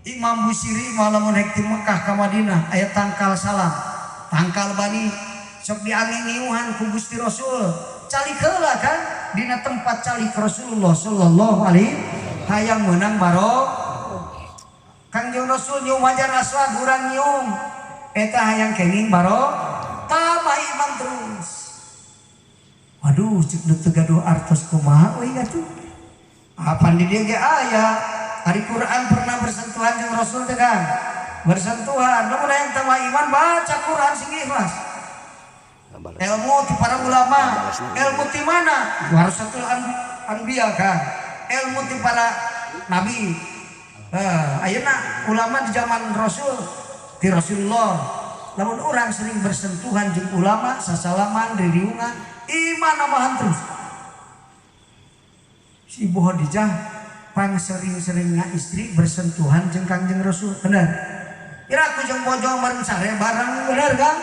Imam Busiri malamun hek ti Mekah ka Madinah aya tangkal salam tangkal bani sok diangingiuhan ku Gusti Rasul calik heula kan dina tempat calik Rasulullah sallallahu alaihi hayang meunang barok Kangjeng Rasul nyium hajar aswad urang nyium eta hayang kenging barok tamah imam terus waduh cek teu gaduh artos kumaha euy atuh apa di dieu ge aya hari Quran pernah bersentuhan dengan Rasul tegan bersentuhan namun yang tambah iman baca Quran sing ikhlas ilmu ti para ulama ilmu ti mana warasatul anbiya kan ilmu ti para nabi ayeuna ulama di zaman Rasul ti Rasulullah lamun orang sering bersentuhan jeung ulama sasalaman diriungan iman nambahan terus si Ibu Khadijah pang sering-seringnya istri bersentuhan jeung Kangjeng Rasul bener ira ku jeung bojo meureun sare bareng bener kan